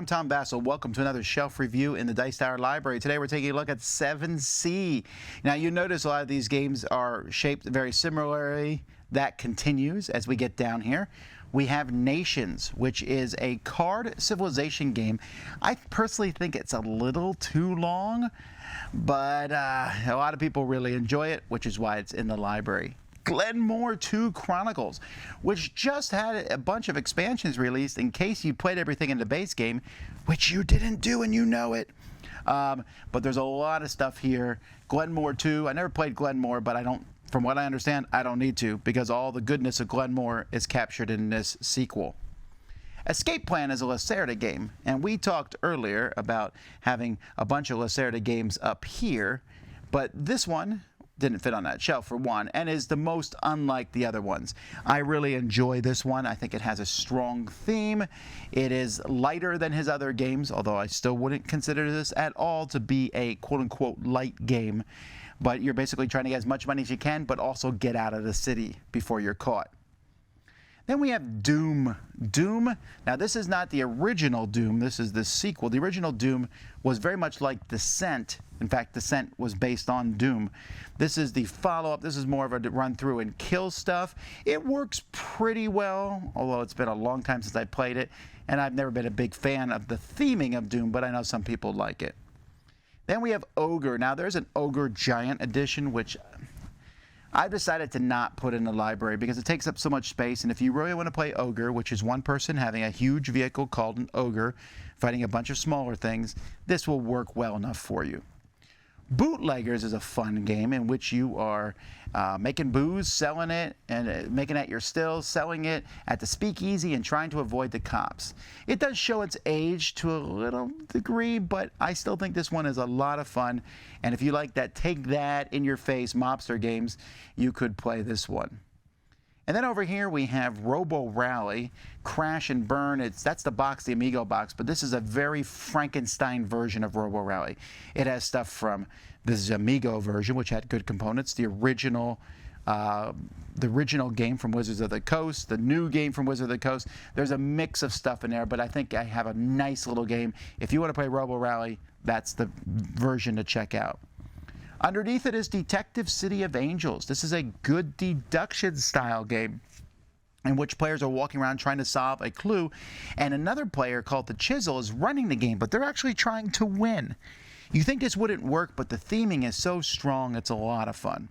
I'm Tom Vasel. Welcome to another shelf review in the Dice Tower Library. Today we're taking a look at 7C. Now you notice a lot of these games are shaped very similarly. That continues as we get down here. We have Nations, which is a card civilization game. I personally think it's a little too long, but a lot of people really enjoy it, which is why it's in the library. Glen More 2 Chronicles, which just had a bunch of expansions released in case you played everything in the base game, which you didn't do and you know it. But there's a lot of stuff here. Glen More 2, I never played Glen More, but from what I understand, I don't need to because all the goodness of Glen More is captured in this sequel. Escape Plan is a Lacerda game, and we talked earlier about having a bunch of Lacerda games up here, but this one didn't fit on that shelf for one, and is the most unlike the other ones. I really enjoy this one. I think it has a strong theme. It is lighter than his other games, although I still wouldn't consider this at all to be a quote-unquote light game. But you're basically trying to get as much money as you can, but also get out of the city before you're caught. Then we have Doom. Doom, now this is not the original Doom, this is the sequel. The original Doom was very much like Descent. In fact, Descent was based on Doom. This is the follow-up. This is more of a run through and kill stuff. It works pretty well, although it's been a long time since I played it, and I've never been a big fan of the theming of Doom, but I know some people like it. Then we have Ogre. Now there's an Ogre Giant Edition, which I've decided to not put in the library because it takes up so much space, and if you really want to play Ogre, which is one person having a huge vehicle called an Ogre, fighting a bunch of smaller things, this will work well enough for you. Bootleggers is a fun game in which you are making booze, selling it, and making it at your stills, selling it at the speakeasy, and trying to avoid the cops. It does show its age to a little degree, but I still think this one is a lot of fun. And if you like that take that in your face mobster games, you could play this one. And then over here we have Robo Rally, Crash and Burn. That's the box, the Amigo box, but this is a very Frankenstein version of Robo Rally. It has stuff from this Amigo version, which had good components, the original game from Wizards of the Coast, the new game from Wizards of the Coast. There's a mix of stuff in there, but I think I have a nice little game. If you want to play Robo Rally, that's the version to check out. Underneath it is Detective City of Angels. This is a good deduction style game in which players are walking around trying to solve a clue, and another player called the Chisel is running the game, but they're actually trying to win. You think this wouldn't work, but the theming is so strong, it's a lot of fun.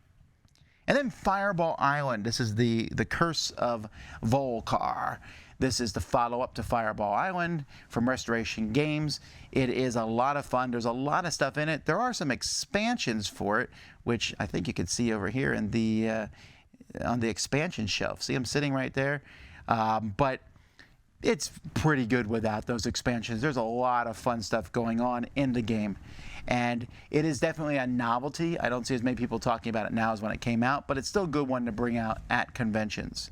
And then Fireball Island. This is the Curse of Vul-Kar. This is the follow-up to Fireball Island from Restoration Games. It is a lot of fun. There's a lot of stuff in it. There are some expansions for it, which I think you can see over here in the on the expansion shelf. See them sitting right there? But it's pretty good without those expansions. There's a lot of fun stuff going on in the game. And it is definitely a novelty. I don't see as many people talking about it now as when it came out, but it's still a good one to bring out at conventions.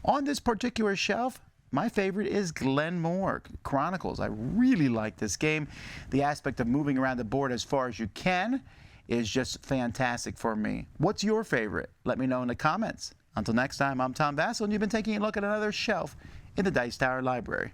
On this particular shelf, my favorite is Glen More Chronicles. I really like this game. The aspect of moving around the board as far as you can is just fantastic for me. What's your favorite? Let me know in the comments. Until next time, I'm Tom Vasel, and you've been taking a look at another shelf in the Dice Tower Library.